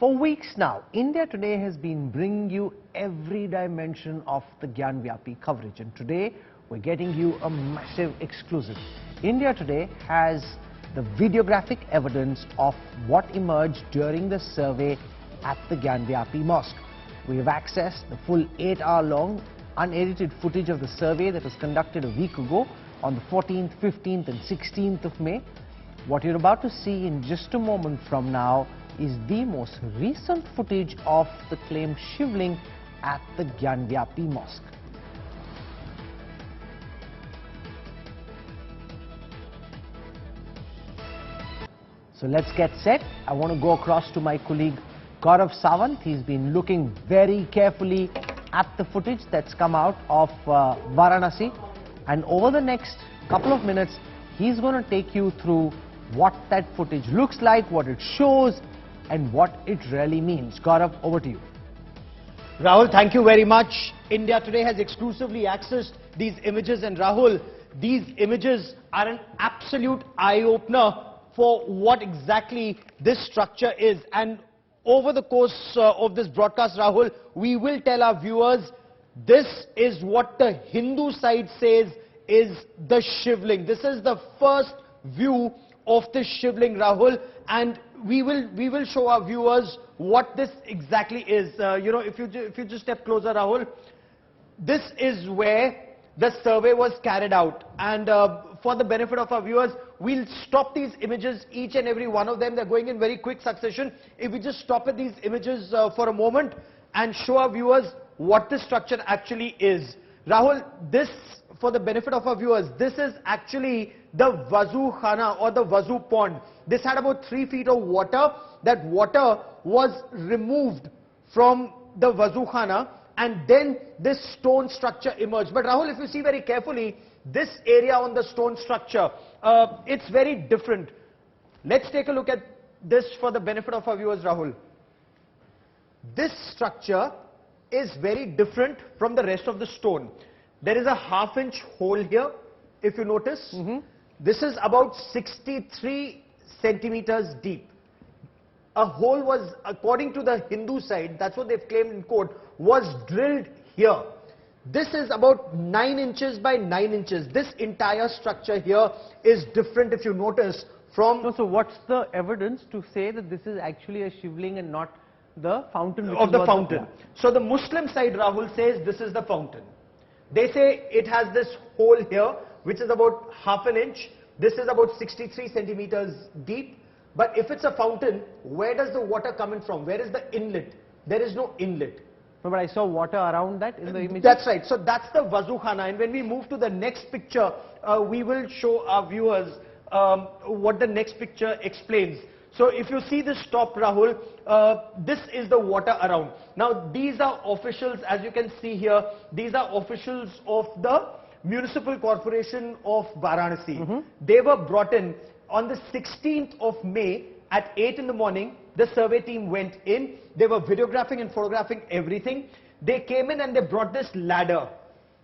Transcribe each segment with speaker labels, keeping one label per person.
Speaker 1: For weeks now, India Today has been bringing you every dimension of the Gyanvapi coverage, and today we're getting you a massive exclusive. India Today has the videographic evidence of what emerged during the survey at the Gyanvapi Mosque. We have accessed the full 8-hour-long unedited footage of the survey that was conducted a week ago on the 14th, 15th and 16th of May. What you're about to see in just a moment from now is the most recent footage of the claimed Shivling at the Gyanvapi Mosque. So let's get set. I want to go across to my colleague Gaurav Sawant. He's been looking very carefully at the footage that's come out of Varanasi, and over the next couple of minutes he's going to take you through what that footage looks like, what it shows and what it really means. Gaurav, over to you.
Speaker 2: Rahul, thank you very much. India Today has exclusively accessed these images, and Rahul, these images are an absolute eye-opener for what exactly this structure is. And over the course of this broadcast, Rahul, we will tell our viewers this is what the Hindu side says is the Shivling. This is the first view of the Shivling, Rahul, and we will show our viewers what this exactly is. If you just step closer, Rahul, this is where the survey was carried out, and for the benefit of our viewers, we'll stop these images, each and every one of them. They're going in very quick succession. If we just stop at these images for a moment and show our viewers what this structure actually is. Rahul, this, for the benefit of our viewers, this is actually the wazukhana or the wazu pond. This had about 3 feet of water. That water was removed from the wazukhana, and then this stone structure emerged. But Rahul, if you see very carefully, this area on the stone structure, it's very different. Let's take a look at this for the benefit of our viewers, Rahul. This structure is very different from the rest of the stone. There is a half-inch hole here, if you notice. This is about 63 centimeters deep. A hole was, according to the Hindu side, that's what they've claimed in court, was drilled here. This is about 9 inches by 9 inches. This entire structure here is different, if you notice, from...
Speaker 1: No, so what's the evidence to say that this is actually a Shivling and not the fountain?
Speaker 2: Of the fountain. So the Muslim side, Rahul, says this is the fountain. They say it has this hole here, which is about half an inch. This is about 63 centimeters deep. But if it's a fountain, where does the water come in from? Where is the inlet? There is no inlet.
Speaker 1: No, but I saw water around that in the image.
Speaker 2: That's right. So that's the wazukhana. And when we move to the next picture, we will show our viewers what the next picture explains. So if you see this top, Rahul, this is the water around. Now these are officials, as you can see here, these are officials of the Municipal Corporation of Varanasi. They were brought in on the 16th of May at 8 in the morning. The survey team went in. They were videographing and photographing everything. They came in and they brought this ladder.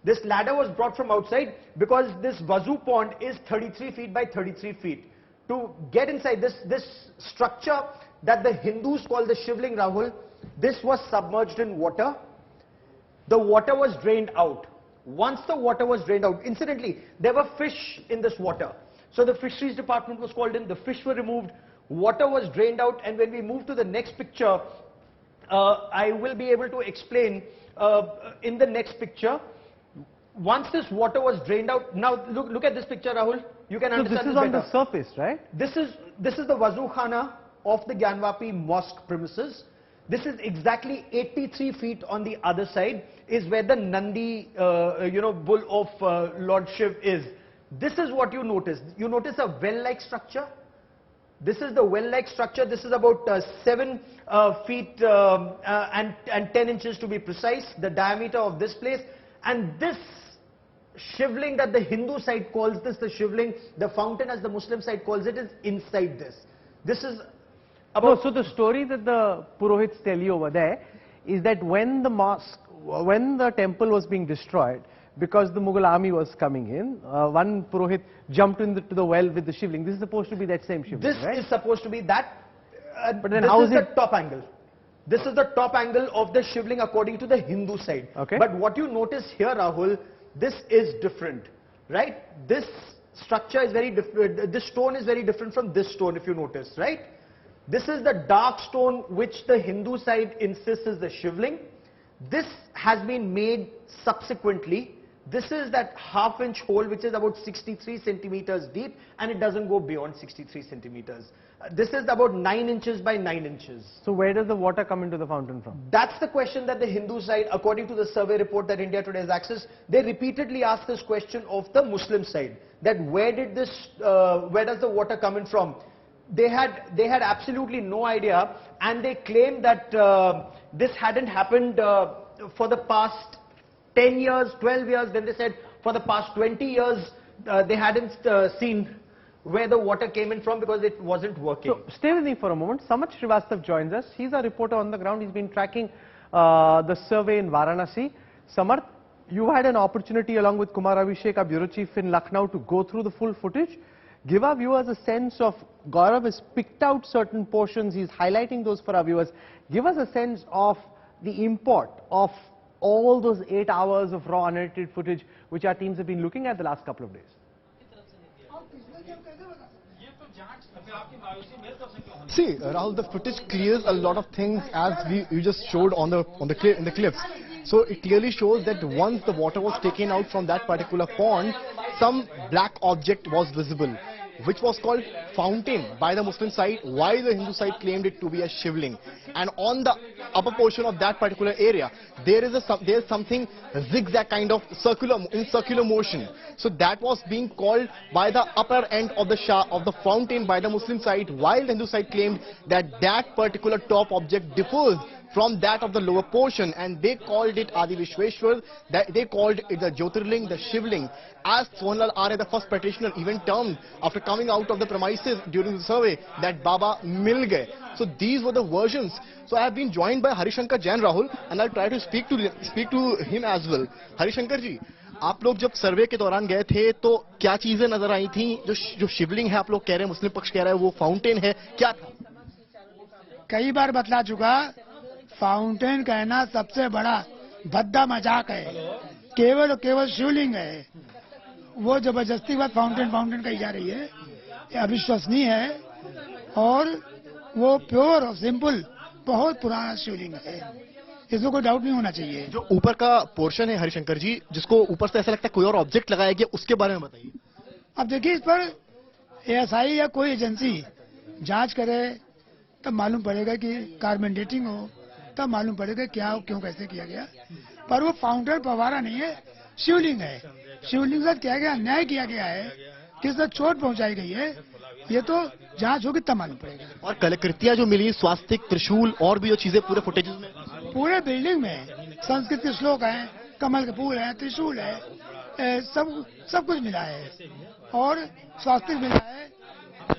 Speaker 2: This ladder was brought from outside because this wazu pond is 33 feet by 33 feet. To get inside this structure that the Hindus call the Shivling, Rahul, this was submerged in water. The water was drained out. Once the water was drained out, incidentally, there were fish in this water. So the fisheries department was called in, the fish were removed, water was drained out, and when we move to the next picture, I will be able to explain in the next picture. Once this water was drained out, now look at this picture, Rahul. You can understand this better.
Speaker 1: So this is on the surface, right?
Speaker 2: This is the wazukhana of the Gyanvapi Mosque premises. This is exactly 83 feet on the other side, is where the Nandi, bull of Lord Shiv is. This is what you notice. You notice a well-like structure. This is the well-like structure. This is about 7 feet and 10 inches to be precise, the diameter of this place. And this Shivling that the Hindu side calls this the Shivling, the fountain as the Muslim side calls it, is inside this. This is about...
Speaker 1: No, so the story that the Purohits tell you over there is that when the temple was being destroyed, because the Mughal army was coming in, one Purohit jumped into the well with the Shivling. This is supposed to be that same Shivling,
Speaker 2: This
Speaker 1: right?
Speaker 2: is supposed to be that,
Speaker 1: but then
Speaker 2: this
Speaker 1: how
Speaker 2: is the top angle. This is the top angle of the Shivling according to the Hindu side.
Speaker 1: Okay.
Speaker 2: But what you notice here, Rahul, this is different, right? This structure is very different. This stone is very different from this stone, if you notice, right? This is the dark stone which the Hindu side insists is the Shivling. This has been made subsequently. This is that half-inch hole which is about 63 centimeters deep, and it doesn't go beyond 63 centimeters. This is about 9 inches by 9 inches.
Speaker 1: So where does the water come into the fountain from?
Speaker 2: That's the question that the Hindu side, according to the survey report that India Today has accessed, they repeatedly ask this question of the Muslim side, that where does the water come in from? They had absolutely no idea, and they claimed that this hadn't happened for the past 10 years, 12 years. Then they said for the past 20 years they hadn't seen where the water came in from because it wasn't working.
Speaker 1: So stay with me for a moment. Samarth Srivastav joins us. He's a reporter on the ground. He's been tracking the survey in Varanasi. Samarth, you had an opportunity along with Kumar Abhishek, our bureau chief in Lucknow, to go through the full footage. Give our viewers a sense of, Gaurav has picked out certain portions, he's highlighting those for our viewers. Give us a sense of the import of all those 8 hours of raw unedited footage which our teams have been looking at the last couple of days.
Speaker 3: See, Rahul, the footage clears a lot of things as you just showed in the clips. So it clearly shows that once the water was taken out from that particular pond, some black object was visible, which was called fountain by the Muslim side, while the Hindu side claimed it to be a Shivling. And on the upper portion of that particular area, there is something zigzag kind of circular motion. So that was being called by the upper end of the fountain by the Muslim side, while the Hindu side claimed that that particular top object differs from that of the lower portion, and they called it Adi Vishweshwar, they called it the Jyotirling, the Shivling. As Sonlal Arya, the first practitioner, even termed after coming out of the premises during the survey that Baba Mil Gaye. So these were the versions. So I have been joined by Harishankar Jain, Rahul, and I'll try to speak to him as well. Harishankar ji, आप लोग जब सर्वे के दौरान गए थे तो क्या चीजें नजर आई थी? जो शिवलिंग है आप लोग कह रहे हैं, मुस्लिम पक्ष कह रहा है वो फाउंटेन है, क्या था?
Speaker 4: कई बार बतला चुका, फाउंटेन कहना सबसे बड़ा भद्दा मजाक है, केवल शिवलिंग है। वो जबरदस्ती बात फाउंटेन कही जा रही है, ये अविश्वसनीय है, और वो प्योर और सिंपल बहुत पुराना शिवलिंग है, इसमें कोई डाउट नहीं होना चाहिए।
Speaker 3: जो ऊपर का पोर्शन है हरिशंकर जी, जिसको ऊपर से ऐसा लगता है कोई और ऑब्जेक्ट लगाया गया, उसके बारे में बताइए।
Speaker 4: अब देखिए, इस पर एएसआई या कोई एजेंसी जांच करे तब मालूम पड़ेगा कि कार्बन डेटिंग हो, तब मालूम पड़ेगा क्या क्यों कैसे किया गया। पर वो फाउंटेन फवारा नहीं है, शिवलिंग है। शिवलिंग से क्या गया, अन्याय किया गया है, किससे चोट पहुंचाई गई है, ये तो जांच होगी तब मालूम पड़ेगा।
Speaker 3: और कलाकृतियां जो मिली, स्वास्तिक, त्रिशूल और भी जो चीजें पूरे फुटेज में,
Speaker 4: पूरे बिल्डिंग में संस्कृत के श्लोक हैं, कमल के फूल है, त्रिशूल है, सब कुछ मिला है, और स्वास्तिक मिला है।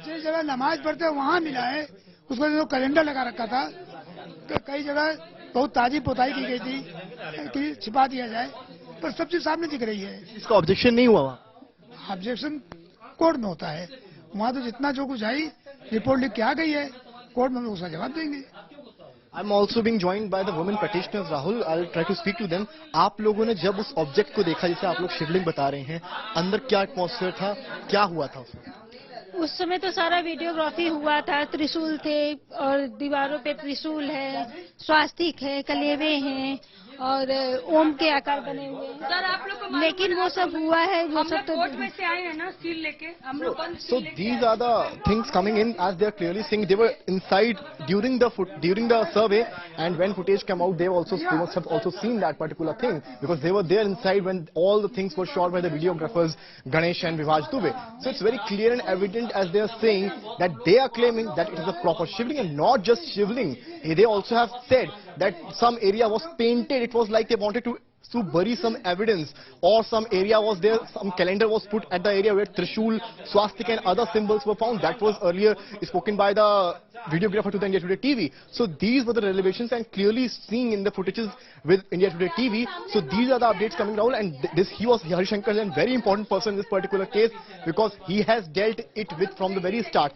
Speaker 4: जिस जगह नमाज पढ़ते हैं वहाँ मिला है, उसको जो कैलेंडर लगा रखा था, तो कई जगह बहुत ताजी पोताई की गई थी कि छिपा दिया जाए, पर सब चीज सामने दिख रही है।
Speaker 3: इसका ऑब्जेक्शन नहीं हुआ?
Speaker 4: ऑब्जेक्शन कोर्ट में होता है, वहाँ तो जितना जो कुछ आई रिपोर्ट लिख के आ गई है, कोर्ट में उसका जवाब देंगे।
Speaker 3: I'm also being joined by the women practitioners, Rahul. I'll try to speak to them. आप लोगों ने जब उस ऑब्जेक्ट को देखा, जिसे आप लोग शिवलिंग बता रहे हैं, अंदर क्या एटमॉस्फेयर था, क्या हुआ था उसमें?
Speaker 5: उस समय तो सारा वीडियोग्राफी हुआ था, त्रिशूल थे और दीवारों पे त्रिशूल है, स्वास्तिक है, कलेवे हैं और ओम के आकार बने हुए हैं।
Speaker 6: सर आप लोग को
Speaker 5: लेकिन वो सब हुआ है, वो सब तो
Speaker 6: कोर्ट में से आए हैं ना सील लेके, हम लोग
Speaker 3: So these are the things coming in, as they are clearly saying they were inside during the survey, and when footage came out, they must have also seen that particular thing, because they were there inside when all the things were shot by the videographers Ganesh and Vivaj Dubey. So it's very clear and evident, as they are saying, that they are claiming that it is a proper Shivling, and not just Shivling. They also have said that some area was painted. It was like they wanted to bury some evidence, or some area was there, some calendar was put at the area where Trishul, Swastik and other symbols were found. That was earlier spoken by the videographer to the India Today TV. So these were the revelations, and clearly seen in the footages with India Today TV. So these are the updates coming down, and he was Harishankar, a very important person in this particular case, because he has dealt it with from the very start.